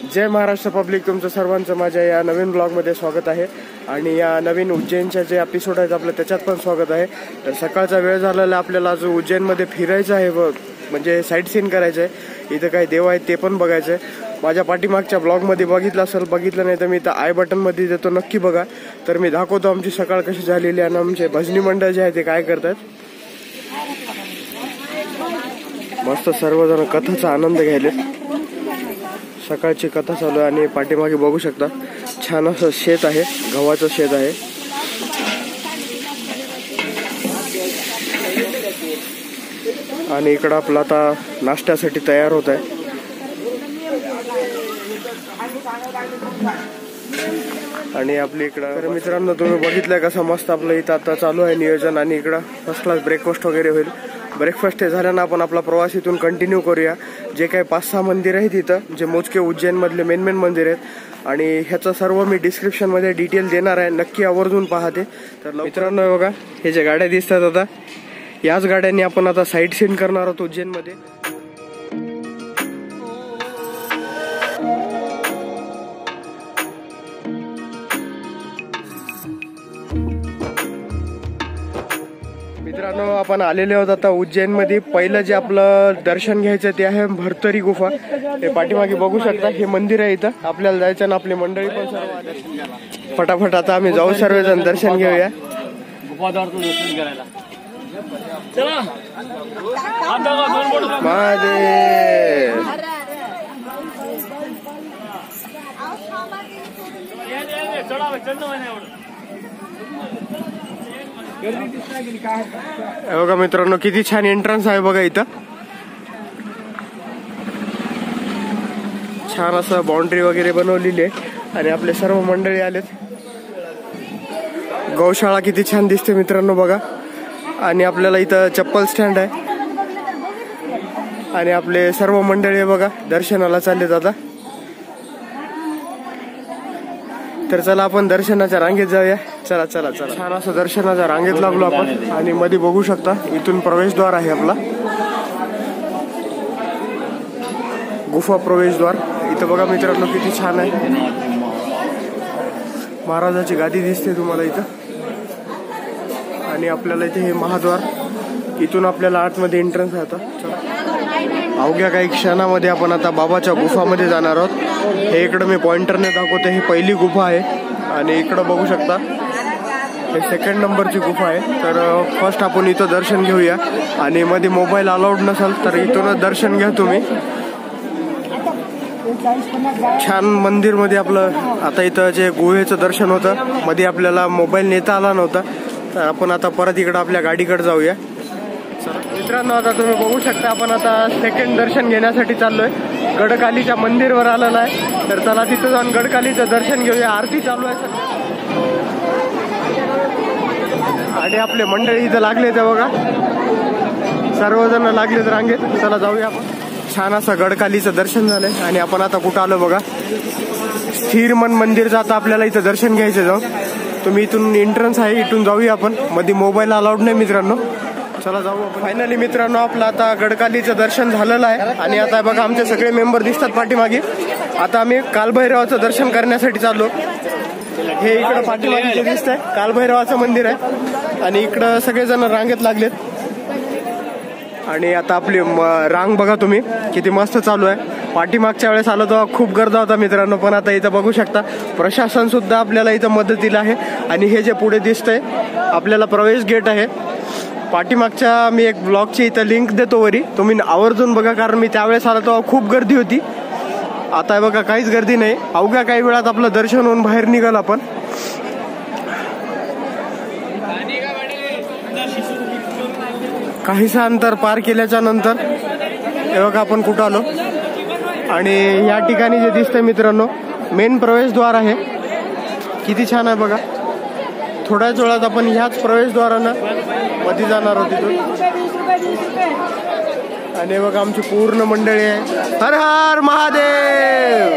जय Maharashtra public, तुमचं सर्वांचं माझ्या या नवीन ब्लॉगमध्ये स्वागत आहे. आणि या नवीन उज्जैनच्या जे एपिसोड आहेत आपलं त्याच्यात पण स्वागत आहे. तर सकाळचा वेळ झालेला आपल्याला आज उज्जैनमध्ये फिरायचं आहे, म्हणजे साईट सीन करायचं आहे. इथं काही देव आहेत ते पण बघायचं आहे. माझ्या पाठीमागच्या ब्लॉगमध्ये बघितलं असेल, बघितलं नाही तर मी इथं आय बटनमध्ये देतो, नक्की बघा. तर मी दाखवतो आमची सकाळ कशी झालेली आणि आमचे भजनी मंडळ जे आहे ते काय करतात. मस्त सर्वजण कथाचा आनंद घ्यायले. सकाळची कथा चालू आहे आणि पाठीमागे बघू शकता छान असं शेत आहे, गव्हाचं शेत आहे. आणि इकडं आपलं आता नाश्त्यासाठी तयार होत आहे. आणि आपली इकडं तर मित्रांनो तुम्ही बघितलंय कसं मस्त आपलं इथं आता चालू आहे नियोजन. आणि इकडं फर्स्ट क्लास ब्रेकफास्ट वगैरे होईल. ब्रेकफास्ट हे झाल्यानं आपण आपला प्रवास इथून कंटिन्यू करूया. जे काही 5-6 मंदिर आहेत इथं, जे मोजके उज्जैन मधले मेन मंदिर आहेत, आणि ह्याचं सर्व मी डिस्क्रिप्शन मध्ये डिटेल देणार आहे, नक्की आवर्जून पहा ते. तर मित्रांनो बघा, हे जे गाड्या दिसतात आता, याच गाड्यांनी आपण आता साईट सीन करणार आहोत उज्जैन मध्ये. मित्रांनो आपण आलेले आहोत आता उज्जैन मध्ये. पहिलं जे आपलं दर्शन घ्यायचं ते आहे भर्तरी गुफा. हे पाठीमागे बघू शकता, हे मंदिर आहे इथं. आपल्याला जायचं ना, आपली मंडळी पण सर्व फटाफट आता आम्ही जाऊ, सर्वजण दर्शन घेऊया. महादेव बघा मित्रांनो, किती छान एंट्रन्स आहे बघा इथं. छान असं बाउंड्री वगैरे बनवलेली आहे आणि आपले सर्व मंडळी आलेत. गौशाळा किती छान दिसते मित्रांनो बघा. आणि आपल्याला इथं चप्पल स्टँड आहे. आणि आपले सर्व मंडळी बघा दर्शनाला चाललेत आता. तर चला आपण दर्शनाच्या रांगेत जाऊया. चला चला चला. छान असं दर्शनाच्या रांगेत लागलो आपण. आणि मध्ये बघू शकता इथून प्रवेशद्वार आहे आपला, गुफा प्रवेशद्वार. इथं बघा मित्रांनो किती छान आहे. महाराजाची गादी दिसते तुम्हाला इथं. आणि आपल्याला इथे हे महाद्वार, इथून आपल्याला आतमध्ये एंट्रन्स आहे आता. चला, अवघ्या काही क्षणामध्ये आपण आता बाबाच्या गुफामध्ये जाणार आहोत. हे इकडं मी पॉइंटरने दाखवतो, ही पहिली गुफा आहे. आणि इकडं बघू शकता हे 2nd नंबरची गुफा आहे. तर फर्स्ट आपण इथं दर्शन घेऊया. आणि मध्ये मोबाईल अलाउड नसेल तर इथूनच दर्शन घ्या तुम्ही. छान मंदिर मध्ये आपलं आता इथं जे गुहेचं दर्शन होतं, मध्ये आपल्याला मोबाईल नेता आला नव्हता. तर आपण आता परत इकडं आपल्या गाडीकडे जाऊया. मित्रांनो आता तुम्ही बघू शकता आपण आता 2nd दर्शन घेण्यासाठी चाललोय. गडकालीच्या मंदिरवर आलेला आहे. तर चला तिथं जाऊन गडकालीचं दर्शन घेऊया. आरती चालू आहे आणि आपले मंडळी इथं लागले ते बघा, सर्वजण लागलेत रांगेत. चला जाऊया आपण. छान असं गडकालीचं दर्शन झालंय. आणि आपण आता कुठं आलो बघा, स्थिर मन मंदिरचं आता आपल्याला इथं दर्शन घ्यायचं जाऊन. तुम्ही इथून एंट्रन्स आहे, इथून जाऊया आपण. मध्ये मोबाईल अलाउड नाही मित्रांनो. चला जाऊ आपण. फायनली मित्रांनो आपलं आता गडकालीचं दर्शन झालेलं आहे. आणि आता बघा आमचे सगळे मेंबर दिसतात पाठीमागे. आता आम्ही कालभैरवाचं दर्शन करण्यासाठी चाललो. हे इकडं पाठीमागे जे दिसतंय कालभैरवाचं मंदिर आहे. आणि इकडं सगळेजण रांगेत लागलेत. आणि आता आपली रांग बघा तुम्ही किती मस्त चालू आहे. पाठीमागच्या वेळेस आलो तेव्हा खूप गर्दी होता मित्रांनो, पण आता इथं बघू शकता प्रशासन सुद्धा आपल्याला इथं मदतीला आहे. आणि हे जे पुढे दिसतंय आपल्याला प्रवेश गेट आहे. पाठीमागच्या मी एक ब्लॉगची इथं लिंक देतो वरी, तुम्ही आवर्जून बघा, कारण मी त्यावेळेस आलो तेव्हा खूप गर्दी होती. आता बघा काहीच गर्दी नाही. अवघ्या काही वेळात आपलं दर्शन होऊन बाहेर निघाल आपण. काहीसं अंतर पार केल्याच्या नंतर हे बघा आपण कुठं आलो. आणि या ठिकाणी जे दिसतंय मित्रांनो मेन प्रवेशद्वार आहे. किती छान आहे बघा. थोड्याच वेळात आपण ह्याच प्रवेशद्वारानं मध्ये जाणार आहोत तिथून. आणि बघा आमची पूर्ण मंडळी आहे. हर हर महादेव.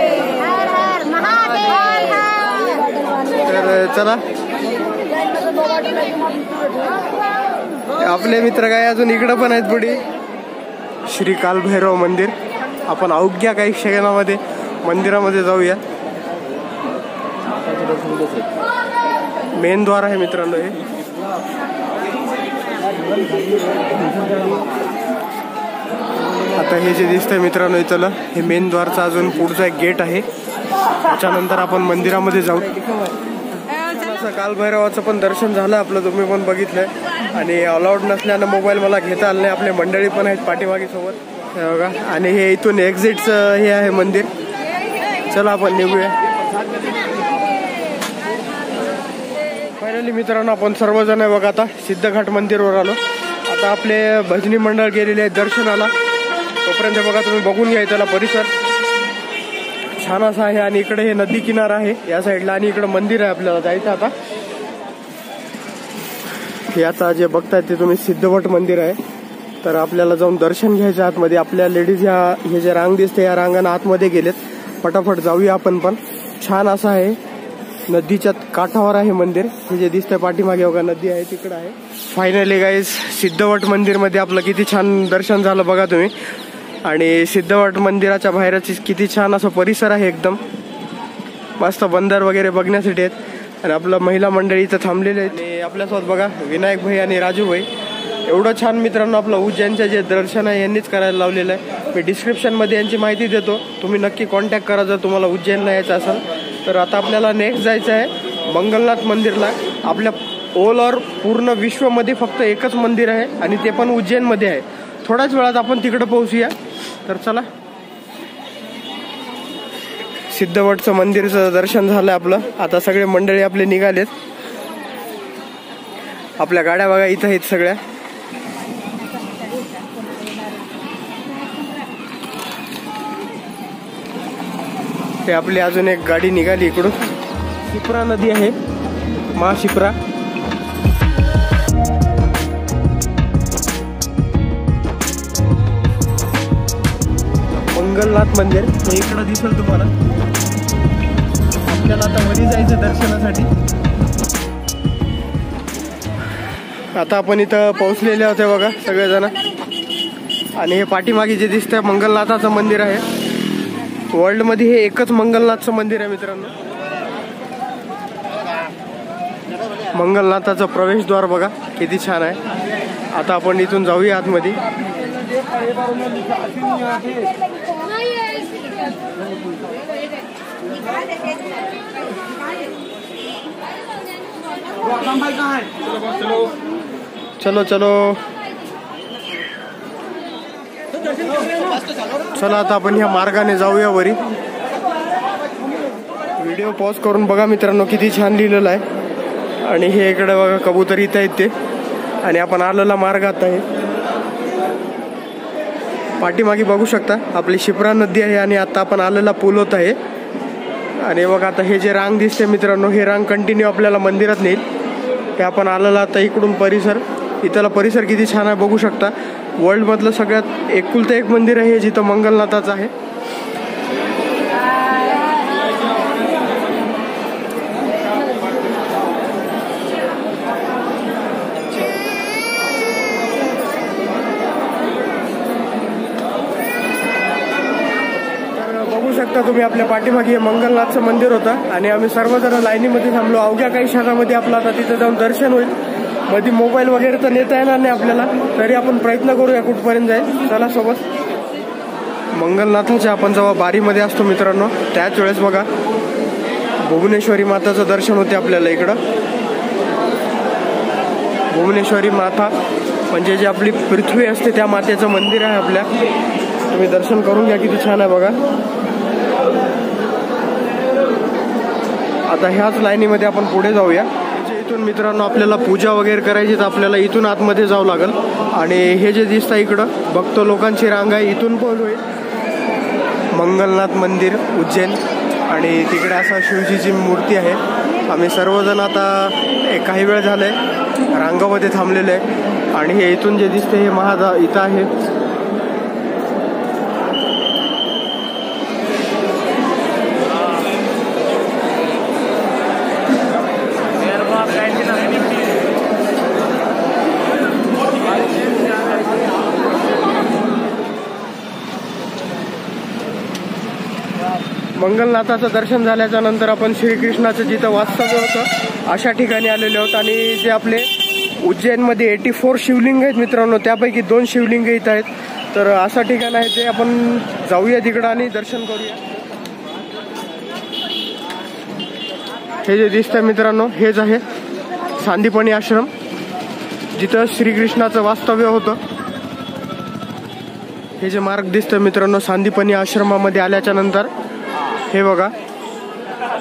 तर चला आपले मित्र काय अजून इकडं पण आहेत पुढे. श्री कालभैरव मंदिर. आपण अवघ्या काही क्षणामध्ये मंदिरामध्ये जाऊया. मेन द्वार आहे मित्रांनो हे. आता हे जे दिसतंय मित्रांनो इथलं हे मेन द्वारचा अजून पुढचा एक गेट आहे. त्याच्यानंतर आपण मंदिरामध्ये जाऊ. असं कालभैरवाचं पण दर्शन झालं आपलं, तुम्ही पण बघितलंय. आणि अलाउड नसल्यानं मोबाईल मला घेता आला नाही. आपले मंडळी पण आहेत पाठीमागे सोबत हे बघा. आणि हे इथून एक्झिटचं हे आहे मंदिर. चला आपण निघूया. फायनली मित्रांनो आपण सर्वजण आहे बघा आता सिद्धघाट मंदिरवर आलो. आता आपले भजनी मंडळ गेलेले आहेत दर्शनाला. तोपर्यंत बघा तुम्ही बघून घ्या त्याला परिसर छान असा आहे. आणि इकडे हे नदी किनारा आहे या साईडला. आणि इकडे मंदिर आहे आपल्याला जायचं आता. हे आता जे बघताय ते तुम्ही सिद्धवट मंदिर आहे. तर आपल्याला जाऊन दर्शन घ्यायचं आतमध्ये. आपल्या लेडीज हे जे रांग दिसते या रांगाने आतमध्ये गेलेत. फटाफट जाऊया आपण पण. छान असं आहे, नदीच्या काठावर आहे मंदिर. हे जे दिसतंय पाठीमागे बघा नदी आहे तिकडे आहे. फायनली गाईज सिद्धवट मंदिरमध्ये आपलं किती छान दर्शन झालं बघा तुम्ही. आणि सिद्धवट मंदिराच्या बाहेरच किती छान असं परिसर आहे. एकदम मस्त बंदर वगैरे बघण्यासाठी आहेत. आणि आपलं महिला मंडळी इथं थांबलेले आहेत. आणि आपल्यासोबत बघा विनायक भाई आणि राजू भाई. एवढं छान मित्रांनो आपलं उज्जैनचं जे दर्शन आहे यांनीच करायला लावलेलं आहे. मी डिस्क्रिप्शनमध्ये यांची माहिती देतो, तुम्ही नक्की कॉन्टॅक्ट करा जर तुम्हाला उज्जैनला यायचं असेल तर. आता आपल्याला नेक्स्ट जायचं आहे मंगलनाथ मंदिरला. आपल्या ऑल ओव्हर पूर्ण विश्वमध्ये फक्त एकच मंदिर आहे आणि ते पण उज्जैनमध्ये आहे. थोड्याच वेळात आपण तिकडे पोहोचूया. तर चला. सिद्धवटचं मंदिरचं दर्शन झालं आपलं. आता सगळे मंडळी आपले निघालेत. आपल्या गाड्या बघा इथं आहेत सगळ्या. ते आपली अजून एक गाडी निघाली इकडून. शिप्रा नदी आहे, महाशिप्रा. मंगलनाथ मंदिर हे इकडं दिसेल तुम्हाला. आपल्याला आता वरी जायचं दर्शनासाठी. आता आपण इथं पोहोचलेले होते बघा सगळेजण. आणि हे पाठीमागे जे दिसतंय मंगलनाथाचं मंदिर आहे. वर्ल्डमध्ये हे एकच मंगलनाथचं मंदिर आहे मित्रांनो. मंगलनाथाचं प्रवेशद्वार बघा किती छान आहे. आता आपण इथून जाऊया आतमध्ये. चलो चलो चला आता आपण ह्या मार्गाने जाऊया वरी. व्हिडिओ पॉज करून बघा मित्रांनो किती छान लिहिलेलं आहे. आणि हे इकडे बघा कबूतर इथं आहेत ते. आणि आपण आलेला मार्ग आता आहे. पाठीमागे बघू शकता आपली शिप्रा नदी आहे. आणि आता आपण आलेला पूल होत आहे. आणि बघा आता हे जे रांग दिसते मित्रांनो हे रांग कंटिन्यू आपल्याला मंदिरात नेईल. हे आपण आलेला आता इकडून परिसर. इथला परिसर किती छान आहे बघू शकता. वर्ल्डमधलं सगळ्यात एकुलतं एक मंदिर आहे जिथं मंगलनाथाचं आहे. बघू शकता तुम्ही आपल्या पाठीमागे हे मंगलनाथचं मंदिर होतं. आणि आम्ही सर्वजण लाईनीमध्ये थांबलो. अवघ्या काही क्षणामध्ये आपलं आता तिथं जाऊन दर्शन होईल. मध्ये मोबाईल वगैरे तर नेता येणार नाही आपल्याला, तरी आपण प्रयत्न करूया कुठपर्यंत जाईल. चला सोबत. मंगलनाथाच्या आपण जेव्हा बारीमध्ये असतो मित्रांनो त्याच वेळेस बघा भुवनेश्वरी माताचं दर्शन होते आपल्याला इकडं. भुवनेश्वरी माता म्हणजे जी आपली पृथ्वी असते त्या मातेचं मंदिर आहे आपल्या. तुम्ही दर्शन करून घ्या किती छान आहे बघा. आता ह्याच लाईनीमध्ये आपण पुढे जाऊया. इथून मित्रांनो आपल्याला पूजा वगैरे करायची तर आपल्याला इथून आतमध्ये जावं लागेल. आणि हे जे दिसतं इकडं भक्त लोकांची रांग आहे. इथून पण होईल मंगलनाथ मंदिर उज्जैन. आणि तिकडे असा शिवजीची मूर्ती आहे. आम्ही सर्वजण आता काही वेळ झालंय रांगामध्ये थांबलेलं आहे. आणि हे इथून जे दिसते हे इथं आहे. मंगलनाथाचं दर्शन झाल्याच्या नंतर आपण श्रीकृष्णाचं जिथं वास्तव्य होतं अशा ठिकाणी आलेले आहोत। आणि जे आपले उज्जैनमध्ये 84 शिवलिंग आहेत मित्रांनो, त्यापैकी 2 शिवलिंग इथं आहेत। तर असं ठिकाण आहे ते आपण जाऊया तिकडं आणि दर्शन करूया। हे जे दिसतंय मित्रांनो, हेच आहे सांदीपनी आश्रम, जिथं श्रीकृष्णाचं वास्तव्य होतं। हे जे मार्ग दिसतं मित्रांनो सांदीपनी आश्रमामध्ये आल्याच्या नंतर, हे बघा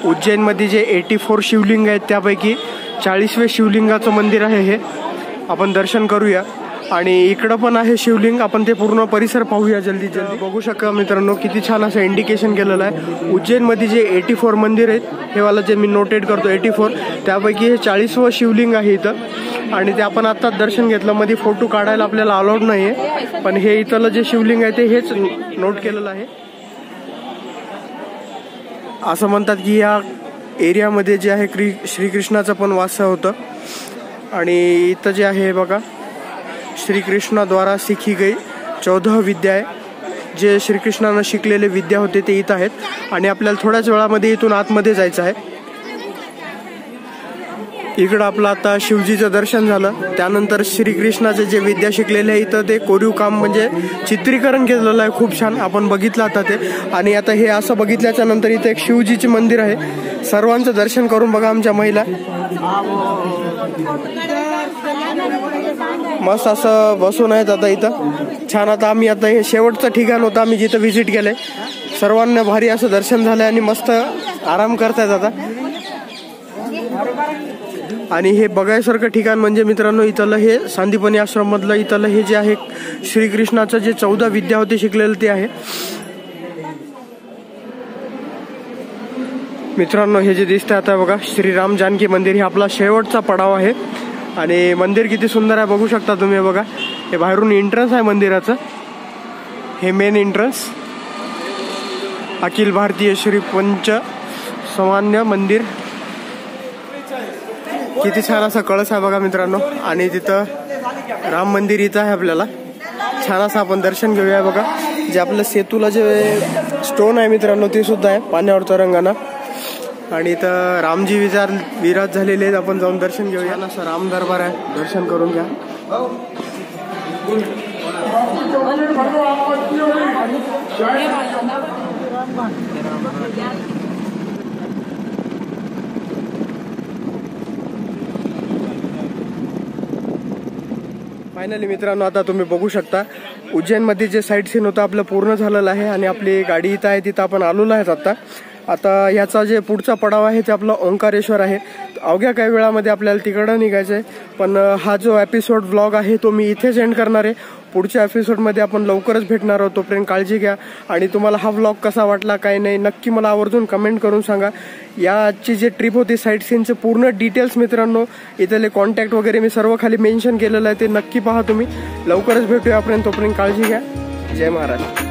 उज्जैनमध्ये जे 84 शिवलिंग आहेत त्यापैकी 40वें शिवलिंगाचं मंदिर आहे। हे आपण दर्शन करूया। आणि इकडं पण आहे शिवलिंग, आपण ते पूर्ण परिसर पाहूया जल्दी जल्दी। बघू शकता मित्रांनो किती छान असं इंडिकेशन केलेलं आहे। उज्जैनमध्ये जे 84 मंदिर आहेत, हे वाला जे मी नोटेड करतो 84, त्यापैकी हे 40वं शिवलिंग आहे इथं। आणि ते आपण आत्ताच दर्शन घेतलं, मध्ये फोटो काढायला आपल्याला अलाउड नाही आहे, पण हे इथलं जे शिवलिंग आहे ते हेच नोट केलेलं आहे। असं म्हणतात की या एरियामध्ये जे आहे श्रीकृष्णाचं पण वास होतं। आणि इथं जे आहे बघा, श्रीकृष्णाद्वारा शिखी गई 14 विद्या आहे, जे श्रीकृष्णानं शिकलेले विद्या होते ते इथं आहेत। आणि आपल्याला थोड्याच वेळामध्ये इथून आतमध्ये जायचं आहे। इकडं आपलं आता शिवजीचं दर्शन झालं, त्यानंतर श्रीकृष्णाचे जे विद्या शिकलेले आहे इथं ते कोरीव काम म्हणजे चित्रीकरण केलेलं आहे, खूप छान आपण बघितलं आता ते। आणि आता हे असं बघितल्याच्या नंतर इथं एक शिवजीचे मंदिर आहे, सर्वांचं दर्शन करून बघा आमच्या महिला। मस्त असं बसून आहेत आता इथं छान। आता आम्ही आता हे शेवटचं ठिकाण होतं आम्ही जिथं व्हिजिट केलंय, सर्वांना भारी असं दर्शन झालंय आणि मस्त आराम करतायत आता। आणि हे बघायसारखं ठिकाण म्हणजे मित्रांनो इथलं हे सांदीपनी आश्रम मधलं इथलं हे जे आहे श्रीकृष्णाचं जे 14 विद्या होते शिकलेलं ते आहे मित्रांनो। हे जे दिसतंय आता बघा श्रीराम जानकी मंदिर, हे आपला शेवटचा पडाव आहे। आणि मंदिर किती सुंदर आहे बघू शकता तुम्ही, बघा हे बाहेरून एंट्रन्स आहे मंदिराचं, हे मेन एंट्रन्स अखिल भारतीय श्री पंच सामान्य मंदिर। किती छान असा कळस आहे बघा मित्रांनो। आणि तिथं राम मंदिर इथं आहे, आपल्याला छान असं आपण दर्शन घेऊया। बघा जे आपलं सेतूला जे स्टोन आहे मित्रांनो ते सुद्धा आहे पाण्यावरचा रंगाना। आणि इथं रामजी विराज झालेले आहेत, आपण जाऊन दर्शन घेऊया। असं राम दरबार आहे, दर्शन करून घ्या। फायनली मित्रांनो आता तुम्ही बघू शकता उज्जैनमध्ये जे साईट सीन होतं आपलं पूर्ण झालेलं आहे। आणि आपली गाडी इथं आहे, तिथं आपण आलेलो आहेत आता याचा जे पुढचा पडाव आहे ते आपला ओंकारेश्वर आहे। अवघ्या काही वेळामध्ये आपल्याला तिकडं निघायचं आहे, पण हा जो एपिसोड व्लॉग आहे तो मी इथेच एंड करणार आहे। पुढच्या एपिसोडमध्ये आपण लवकरच भेटणार आहोत, तोपर्यंत काळजी घ्या। आणि तुम्हाला हा व्लॉग कसा वाटला काय नाही नक्की मला आवर्जून कमेंट करून सांगा। याची जी ट्रिप होती साईट सीनचे पूर्ण डिटेल्स मित्रांनो, इथले कॉन्टॅक्ट वगैरे मी सर्व खाली मेन्शन केलेलं आहे, ते नक्की पहा तुम्ही। लवकरच भेटूया आपण, तोपर्यंत काळजी घ्या। जय महाराज।